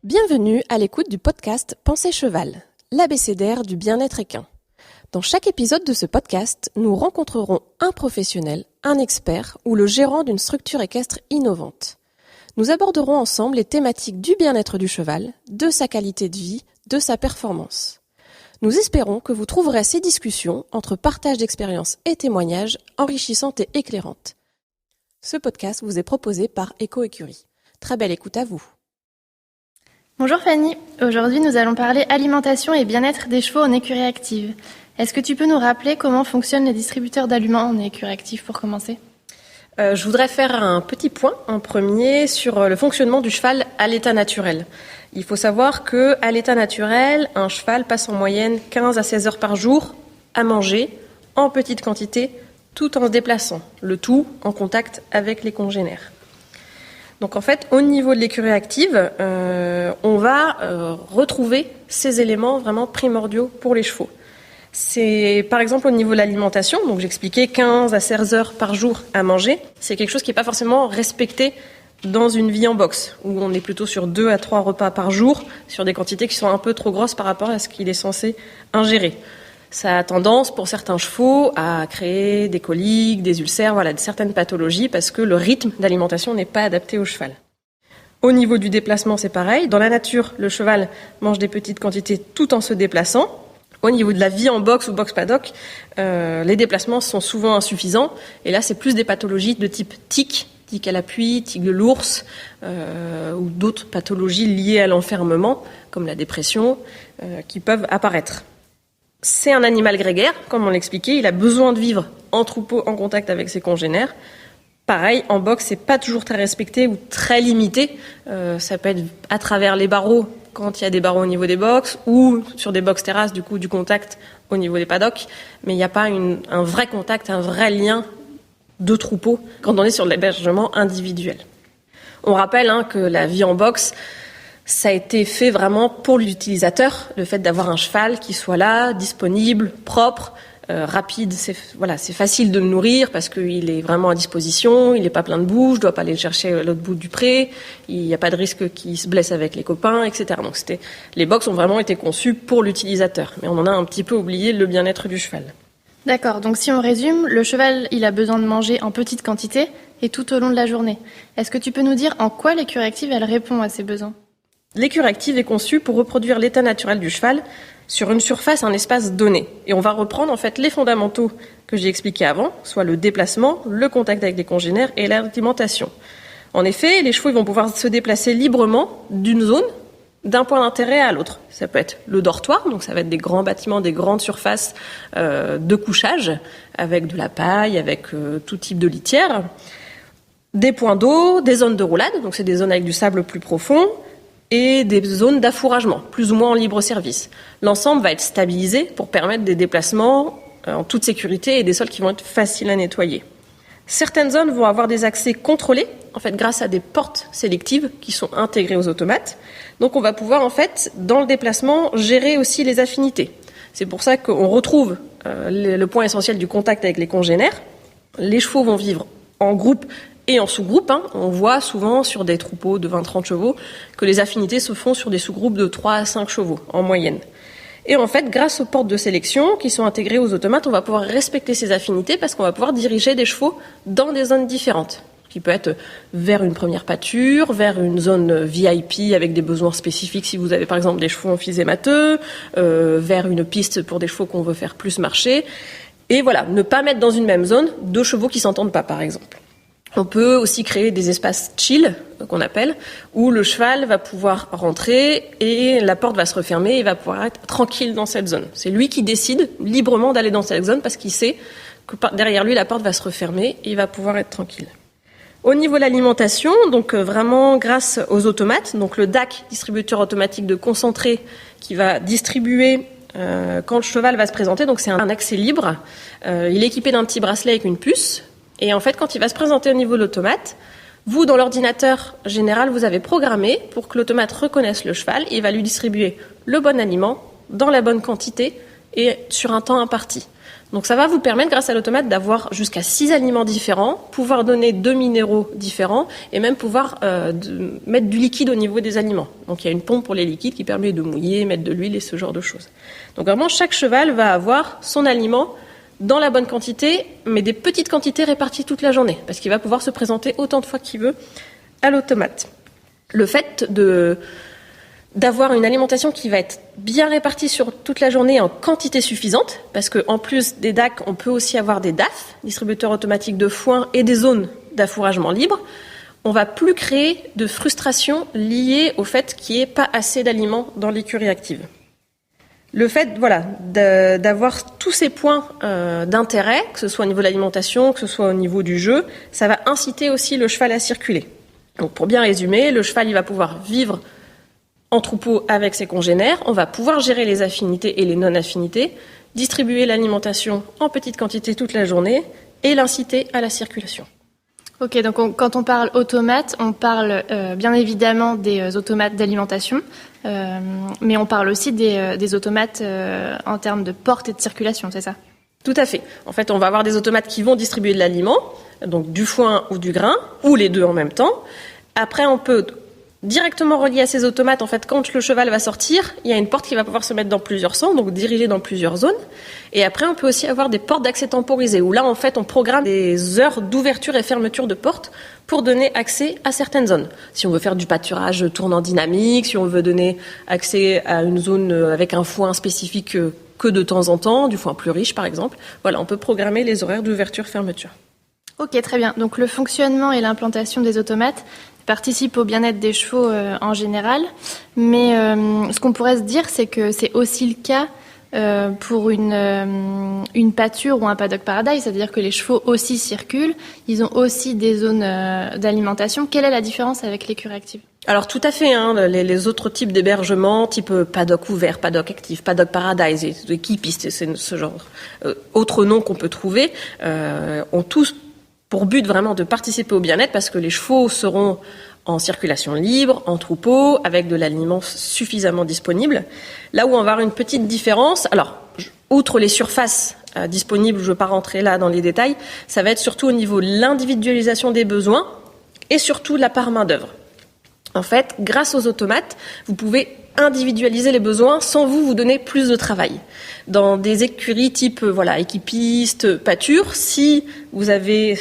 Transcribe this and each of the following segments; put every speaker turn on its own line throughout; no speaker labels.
Bienvenue à l'écoute du podcast Pensée Cheval, l'abécédaire du bien-être équin. Dans chaque épisode de ce podcast, nous rencontrerons un professionnel, un expert ou le gérant d'une structure équestre innovante. Nous aborderons ensemble les thématiques du bien-être du cheval, de sa qualité de vie, de sa performance. Nous espérons que vous trouverez ces discussions, entre partage d'expériences et témoignages, enrichissantes et éclairantes. Ce podcast vous est proposé par Éco-Écurie. Très belle écoute à vous.
Bonjour Fanny, aujourd'hui nous allons parler alimentation et bien-être des chevaux en écurie active. Est-ce que tu peux nous rappeler comment fonctionnent les distributeurs d'aliments en écurie active pour commencer ?
Je voudrais faire un petit point en premier sur le fonctionnement du cheval à l'état naturel. Il faut savoir qu'à l'état naturel, un cheval passe en moyenne 15 à 16 heures par jour à manger en petite quantité tout en se déplaçant, le tout en contact avec les congénères. Donc en fait, au niveau de l'écurie active, on va retrouver ces éléments vraiment primordiaux pour les chevaux. C'est par exemple au niveau de l'alimentation, donc j'expliquais 15 à 16 heures par jour à manger, c'est quelque chose qui n'est pas forcément respecté dans une vie en boxe, où on est plutôt sur 2 à 3 repas par jour, sur des quantités qui sont un peu trop grosses par rapport à ce qu'il est censé ingérer. Ça a tendance, pour certains chevaux, à créer des coliques, des ulcères, certaines pathologies, parce que le rythme d'alimentation n'est pas adapté au cheval. Au niveau du déplacement, c'est pareil. Dans la nature, le cheval mange des petites quantités tout en se déplaçant. Au niveau de la vie en boxe ou box-paddock, les déplacements sont souvent insuffisants. Et là, c'est plus des pathologies de type tic à l'appui, tic de l'ours, ou d'autres pathologies liées à l'enfermement, comme la dépression, qui peuvent apparaître. C'est un animal grégaire, comme on l'expliquait, il a besoin de vivre en troupeau, en contact avec ses congénères. Pareil, en boxe, c'est pas toujours très respecté ou très limité. Ça peut être à travers les barreaux, quand il y a des barreaux au niveau des boxes, ou sur des box terrasses, du contact au niveau des paddocks. Mais il n'y a pas un vrai contact, un vrai lien de troupeau quand on est sur l'hébergement individuel. On rappelle que la vie en boxe, ça a été fait vraiment pour l'utilisateur, le fait d'avoir un cheval qui soit là, disponible, propre, rapide. C'est facile de le nourrir parce qu'il est vraiment à disposition, il n'est pas plein de boue, je ne dois pas aller le chercher à l'autre bout du pré, il n'y a pas de risque qu'il se blesse avec les copains, etc. Donc les box ont vraiment été conçus pour l'utilisateur, mais on en a un petit peu oublié le bien-être du cheval.
D'accord, donc si on résume, le cheval il a besoin de manger en petite quantité et tout au long de la journée. Est-ce que tu peux nous dire en quoi l'écurie active elle répond à ses besoins ?
L'écurie active est conçue pour reproduire l'état naturel du cheval sur une surface, un espace donné. Et on va reprendre en fait les fondamentaux que j'ai expliqués avant, soit le déplacement, le contact avec les congénères et l'alimentation. En effet, les chevaux vont pouvoir se déplacer librement d'une zone, d'un point d'intérêt à l'autre. Ça peut être le dortoir, donc ça va être des grands bâtiments, des grandes surfaces de couchage, avec de la paille, avec tout type de litière. Des points d'eau, des zones de roulade, donc c'est des zones avec du sable plus profond, et des zones d'affouragement, plus ou moins en libre service. L'ensemble va être stabilisé pour permettre des déplacements en toute sécurité et des sols qui vont être faciles à nettoyer. Certaines zones vont avoir des accès contrôlés, en fait, grâce à des portes sélectives qui sont intégrées aux automates. Donc on va pouvoir, en fait, dans le déplacement, gérer aussi les affinités. C'est pour ça qu'on retrouve le point essentiel du contact avec les congénères. Les chevaux vont vivre en groupe et en sous-groupe. On voit souvent sur des troupeaux de 20-30 chevaux que les affinités se font sur des sous-groupes de 3 à 5 chevaux en moyenne. Et en fait, grâce aux portes de sélection qui sont intégrées aux automates, on va pouvoir respecter ces affinités parce qu'on va pouvoir diriger des chevaux dans des zones différentes, qui peut être vers une première pâture, vers une zone VIP avec des besoins spécifiques si vous avez par exemple des chevaux emphysémateux, vers une piste pour des chevaux qu'on veut faire plus marcher. Et voilà, ne pas mettre dans une même zone 2 chevaux qui s'entendent pas par exemple. On peut aussi créer des espaces chill, qu'on appelle, où le cheval va pouvoir rentrer et la porte va se refermer et il va pouvoir être tranquille dans cette zone. C'est lui qui décide librement d'aller dans cette zone parce qu'il sait que derrière lui, la porte va se refermer et il va pouvoir être tranquille. Au niveau de l'alimentation, donc vraiment grâce aux automates, donc le DAC, distributeur automatique de concentré, qui va distribuer quand le cheval va se présenter, donc c'est un accès libre. Il est équipé d'un petit bracelet avec une puce. Et en fait, quand il va se présenter au niveau de l'automate, vous, dans l'ordinateur général, vous avez programmé pour que l'automate reconnaisse le cheval et il va lui distribuer le bon aliment, dans la bonne quantité et sur un temps imparti. Donc ça va vous permettre, grâce à l'automate, d'avoir jusqu'à 6 aliments différents, pouvoir donner 2 minéraux différents et même pouvoir mettre du liquide au niveau des aliments. Donc il y a une pompe pour les liquides qui permet de mouiller, mettre de l'huile et ce genre de choses. Donc vraiment, chaque cheval va avoir son aliment dans la bonne quantité, mais des petites quantités réparties toute la journée, parce qu'il va pouvoir se présenter autant de fois qu'il veut à l'automate. Le fait d'avoir une alimentation qui va être bien répartie sur toute la journée en quantité suffisante, parce qu'en plus des DAC, on peut aussi avoir des DAF, distributeurs automatiques de foin, et des zones d'affouragement libre. On va plus créer de frustration liée au fait qu'il n'y ait pas assez d'aliments dans l'écurie active. Le fait d'avoir tous ces points d'intérêt, que ce soit au niveau de l'alimentation, que ce soit au niveau du jeu, ça va inciter aussi le cheval à circuler. Donc pour bien résumer, le cheval il va pouvoir vivre en troupeau avec ses congénères, on va pouvoir gérer les affinités et les non-affinités, distribuer l'alimentation en petite quantité toute la journée et l'inciter à la circulation.
Ok, donc quand on parle automate, on parle bien évidemment des automates d'alimentation, mais on parle aussi des automates en termes de porte et de circulation, c'est ça ?
Tout à fait. En fait, on va avoir des automates qui vont distribuer de l'aliment, donc du foin ou du grain, ou les deux en même temps. Après, on peut directement relié à ces automates, en fait, quand le cheval va sortir, il y a une porte qui va pouvoir se mettre dans plusieurs sens, donc dirigée dans plusieurs zones. Et après, on peut aussi avoir des portes d'accès temporisées, où là, en fait, on programme des heures d'ouverture et fermeture de portes pour donner accès à certaines zones. Si on veut faire du pâturage tournant dynamique, si on veut donner accès à une zone avec un foin spécifique que de temps en temps, du foin plus riche, par exemple. Voilà, on peut programmer les horaires d'ouverture-fermeture.
Ok, très bien. Donc le fonctionnement et l'implantation des automates participent au bien-être des chevaux en général, mais ce qu'on pourrait se dire, c'est que c'est aussi le cas pour une pâture ou un paddock paradise, c'est-à-dire que les chevaux aussi circulent, ils ont aussi des zones d'alimentation. Quelle est la différence avec l'écurie active ?
Alors tout à fait, les autres types d'hébergement, type paddock ouvert, paddock actif, paddock paradise, et équipiste, c'est ce genre autres noms qu'on peut trouver, ont tous pour but vraiment de participer au bien-être, parce que les chevaux seront en circulation libre, en troupeau, avec de l'aliment suffisamment disponible. Là où on va avoir une petite différence, alors, outre les surfaces disponibles, je ne vais pas rentrer là dans les détails, ça va être surtout au niveau de l'individualisation des besoins et surtout la part main-d'œuvre. En fait, grâce aux automates, vous pouvez individualiser les besoins sans vous donner plus de travail. Dans des écuries type équipiste, pâture, si vous avez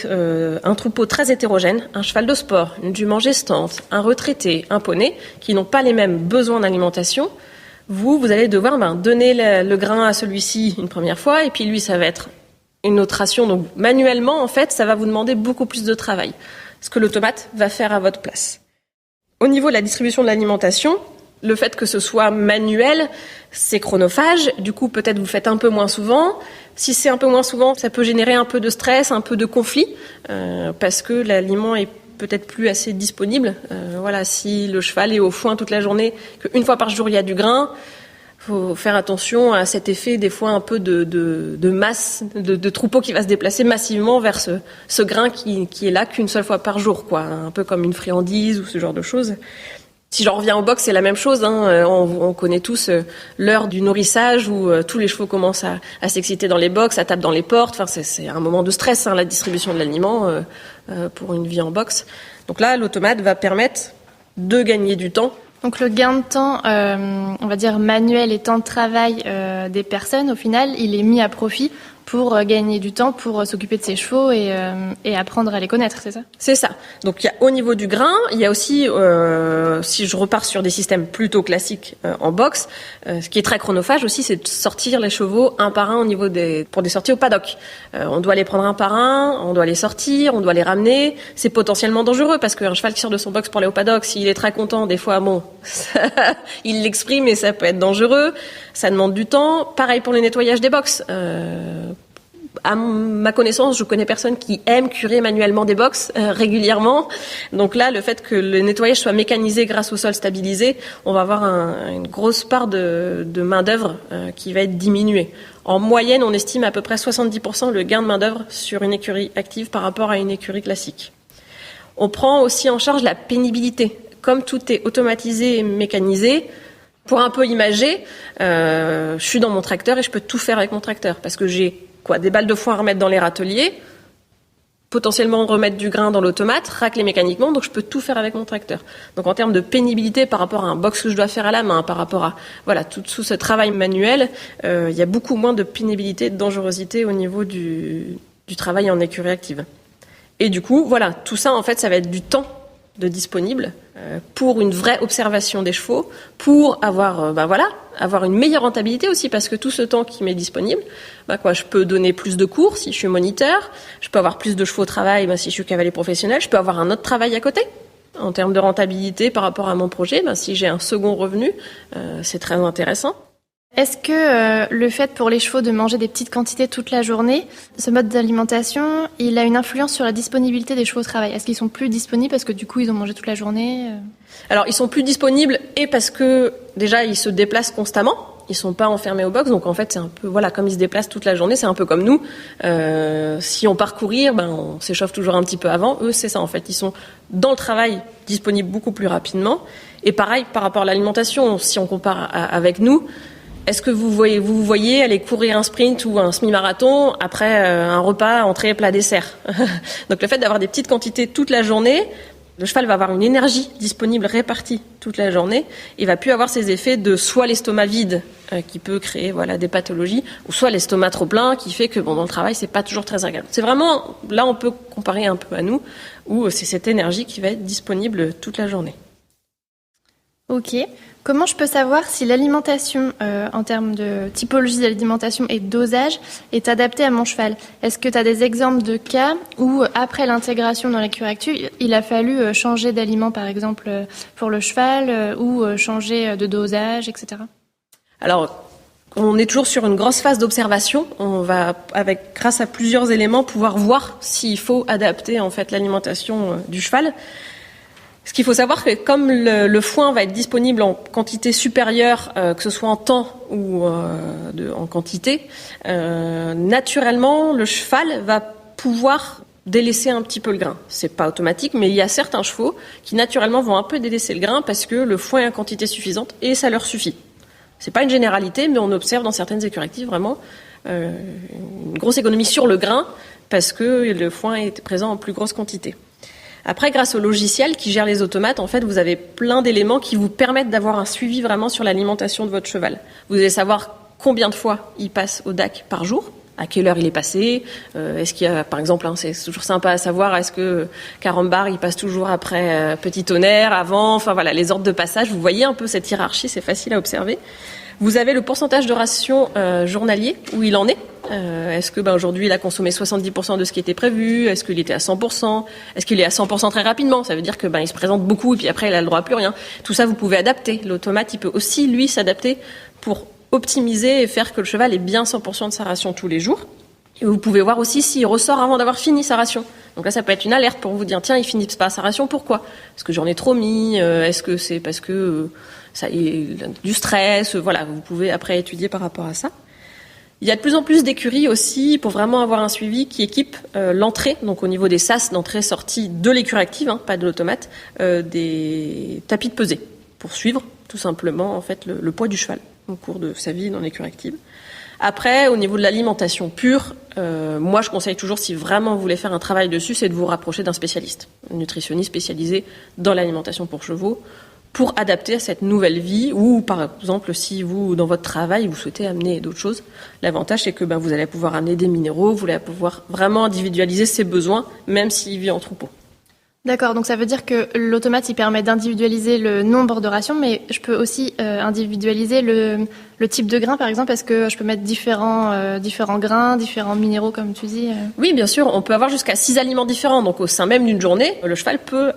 un troupeau très hétérogène, un cheval de sport, une jument gestante, un retraité, un poney, qui n'ont pas les mêmes besoins d'alimentation, vous allez devoir donner le grain à celui-ci une première fois, et puis lui, ça va être une autre ration. Donc manuellement, en fait, ça va vous demander beaucoup plus de travail, ce que l'automate va faire à votre place. Au niveau de la distribution de l'alimentation, le fait que ce soit manuel, c'est chronophage. Du coup, peut-être vous le faites un peu moins souvent. Si c'est un peu moins souvent, ça peut générer un peu de stress, un peu de conflit, parce que l'aliment est peut-être plus assez disponible. Si le cheval est au foin toute la journée, qu'une fois par jour il y a du grain, faut faire attention à cet effet des fois un peu de masse, de troupeau qui va se déplacer massivement vers ce grain qui est là qu'une seule fois par jour, quoi. Un peu comme une friandise ou ce genre de choses. Si j'en reviens au box, c'est la même chose. On connaît tous l'heure du nourrissage où tous les chevaux commencent à s'exciter dans les box, à taper dans les portes. Enfin, c'est un moment de stress, la distribution de l'aliment pour une vie en box. Donc là, l'automate va permettre de gagner du temps.
Donc le gain de temps, on va dire manuel et temps de travail des personnes, au final, il est mis à profit pour gagner du temps, pour s'occuper de ses chevaux et apprendre à les connaître, c'est ça ? C'est ça.
Donc il y a au niveau du grain, il y a aussi, si je repars sur des systèmes plutôt classiques en boxe, ce qui est très chronophage aussi, c'est de sortir les chevaux un par un au niveau pour des sorties au paddock. On doit les prendre un par un, on doit les sortir, on doit les ramener. C'est potentiellement dangereux parce qu'un cheval qui sort de son box pour aller au paddock, s'il est très content, des fois, il l'exprime et ça peut être dangereux. Ça demande du temps. Pareil pour le nettoyage des box. À ma connaissance, je connais personne qui aime curer manuellement des box régulièrement. Donc là, le fait que le nettoyage soit mécanisé grâce au sol stabilisé, on va avoir une grosse part de main-d'œuvre qui va être diminuée. En moyenne, on estime à peu près 70% le gain de main-d'œuvre sur une écurie active par rapport à une écurie classique. On prend aussi en charge la pénibilité. Comme tout est automatisé et mécanisé, pour un peu imager, je suis dans mon tracteur et je peux tout faire avec mon tracteur parce que j'ai des balles de foin à remettre dans les râteliers, potentiellement remettre du grain dans l'automate, racler mécaniquement, donc je peux tout faire avec mon tracteur. Donc en termes de pénibilité par rapport à un box que je dois faire à la main, par rapport à tout ce travail manuel, il y a beaucoup moins de pénibilité, de dangerosité au niveau du travail en écurie active. Et du coup, tout ça en fait, ça va être du temps de disponible pour une vraie observation des chevaux, pour avoir une meilleure rentabilité aussi, parce que tout ce temps qui m'est disponible, je peux donner plus de cours si je suis moniteur, je peux avoir plus de chevaux au travail si je suis cavalier professionnel, je peux avoir un autre travail à côté. En termes de rentabilité par rapport à mon projet, si j'ai un second revenu, c'est très intéressant.
Est-ce que le fait pour les chevaux de manger des petites quantités toute la journée, ce mode d'alimentation, il a une influence sur la disponibilité des chevaux au travail? Est-ce qu'ils sont plus disponibles parce que du coup ils ont mangé toute la journée?
Alors ils sont plus disponibles et parce que déjà ils se déplacent constamment, ils sont pas enfermés au box, donc en fait c'est un peu comme ils se déplacent toute la journée, c'est un peu comme nous. Si on part courir, on s'échauffe toujours un petit peu avant. Eux c'est ça en fait, ils sont dans le travail disponibles beaucoup plus rapidement. Et pareil par rapport à l'alimentation, si on compare avec nous. Est-ce que vous voyez aller courir un sprint ou un semi-marathon après un repas, entrée, plat, dessert? Donc le fait d'avoir des petites quantités toute la journée, le cheval va avoir une énergie disponible répartie toute la journée. Il va plus avoir ces effets de soit l'estomac vide qui peut créer des pathologies, ou soit l'estomac trop plein qui fait que dans le travail c'est pas toujours très agréable. C'est vraiment là on peut comparer un peu à nous où c'est cette énergie qui va être disponible toute la journée.
Ok. Comment je peux savoir si l'alimentation, en termes de typologie d'alimentation et de dosage, est adaptée à mon cheval? Est-ce que tu as des exemples de cas où, après l'intégration dans l'écurie active, il a fallu changer d'aliment, par exemple, pour le cheval, ou changer de dosage, etc.?
Alors, on est toujours sur une grosse phase d'observation. On va, grâce à plusieurs éléments, pouvoir voir s'il faut adapter en fait l'alimentation du cheval. Ce qu'il faut savoir, c'est que comme le foin va être disponible en quantité supérieure, que ce soit en temps ou en quantité, naturellement, le cheval va pouvoir délaisser un petit peu le grain. C'est pas automatique, mais il y a certains chevaux qui naturellement vont un peu délaisser le grain parce que le foin est en quantité suffisante et ça leur suffit. C'est pas une généralité, mais on observe dans certaines écuries actives vraiment une grosse économie sur le grain parce que le foin est présent en plus grosse quantité. Après, grâce au logiciel qui gère les automates, en fait, vous avez plein d'éléments qui vous permettent d'avoir un suivi vraiment sur l'alimentation de votre cheval. Vous allez savoir combien de fois il passe au DAC par jour, à quelle heure il est passé, est-ce qu'il y a, par exemple, c'est toujours sympa à savoir, est-ce que Carambar, il passe toujours après Petit Tonnerre, avant, les ordres de passage. Vous voyez un peu cette hiérarchie, c'est facile à observer. Vous avez le pourcentage de ration journalier, où il en est. Est-ce que aujourd'hui il a consommé 70% de ce qui était prévu? Est-ce qu'il était à 100%? Est-ce qu'il est à 100% très rapidement? Ça veut dire que il se présente beaucoup et puis après il a le droit à plus rien. Tout ça vous pouvez adapter. L'automate il peut aussi lui s'adapter pour optimiser et faire que le cheval ait bien 100% de sa ration tous les jours. Et vous pouvez voir aussi s'il ressort avant d'avoir fini sa ration. Donc là, ça peut être une alerte pour vous dire, tiens, il finit pas sa ration, pourquoi? Est-ce que j'en ai trop mis? Est-ce que c'est parce que ça il a du stress? Vous pouvez après étudier par rapport à ça. Il y a de plus en plus d'écuries aussi pour vraiment avoir un suivi qui équipe l'entrée, donc au niveau des sas d'entrée-sortie de l'écurie active, pas de l'automate, des tapis de pesée pour suivre tout simplement en fait le poids du cheval au cours de sa vie dans l'écurie active. Après, au niveau de l'alimentation pure, moi je conseille toujours, si vraiment vous voulez faire un travail dessus, c'est de vous rapprocher d'un spécialiste, un nutritionniste spécialisé dans l'alimentation pour chevaux, pour adapter à cette nouvelle vie, ou par exemple si vous, dans votre travail, vous souhaitez amener d'autres choses. L'avantage c'est que vous allez pouvoir amener des minéraux, vous allez pouvoir vraiment individualiser ses besoins, même s'il vit en troupeau.
D'accord, donc ça veut dire que l'automate il permet d'individualiser le nombre de rations, mais je peux aussi individualiser le type de grain par exemple. Est-ce que je peux mettre différents grains, différents minéraux comme tu dis?
Oui, bien sûr, on peut avoir jusqu'à 6 aliments différents, donc au sein même d'une journée, le cheval peut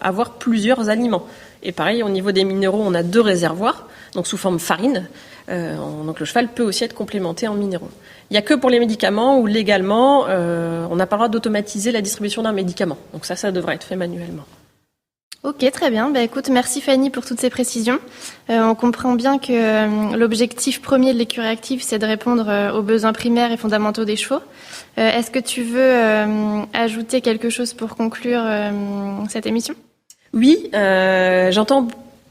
avoir plusieurs aliments. Et pareil, au niveau des minéraux, on a 2 réservoirs, donc sous forme farine. Donc le cheval peut aussi être complémenté en minéraux. Il n'y a que pour les médicaments où légalement, on n'a pas le droit d'automatiser la distribution d'un médicament. Donc ça devrait être fait manuellement.
Ok, très bien. Écoute, merci Fanny pour toutes ces précisions. On comprend bien que l'objectif premier de l'écurie active, c'est de répondre aux besoins primaires et fondamentaux des chevaux. Est-ce que tu veux ajouter quelque chose pour conclure cette émission ?
Oui, j'entends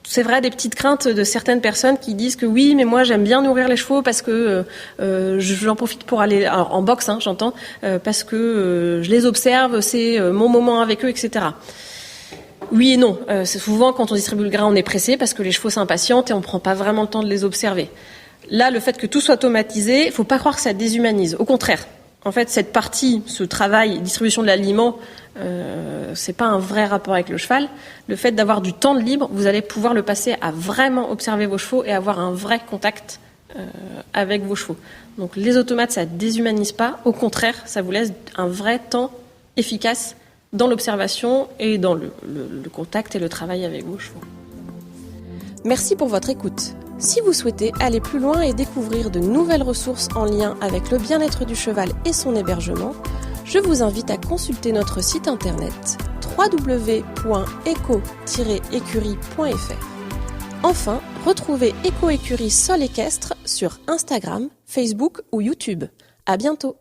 c'est vrai, des petites craintes de certaines personnes qui disent que oui, mais moi j'aime bien nourrir les chevaux parce que j'en profite pour aller alors, en boxe, j'entends, parce que je les observe, c'est mon moment avec eux, etc. Oui et non. C'est souvent quand on distribue le grain, on est pressé parce que les chevaux s'impatientent et on prend pas vraiment le temps de les observer. Là, le fait que tout soit automatisé, il faut pas croire que ça déshumanise. Au contraire. En fait, cette partie, ce travail, distribution de l'aliment, c'est pas un vrai rapport avec le cheval. Le fait d'avoir du temps de libre, vous allez pouvoir le passer à vraiment observer vos chevaux et avoir un vrai contact avec vos chevaux. Donc les automates, ça déshumanise pas. Au contraire, ça vous laisse un vrai temps efficace dans l'observation et dans le contact et le travail avec vos chevaux. Merci pour votre écoute. Si vous souhaitez aller plus loin et découvrir de nouvelles ressources en lien avec le bien-être du cheval et son hébergement, je vous invite à consulter notre site internet www.eco-écurie.fr. Enfin, retrouvez Éco-Écurie Sol Équestre sur Instagram, Facebook ou YouTube. À bientôt!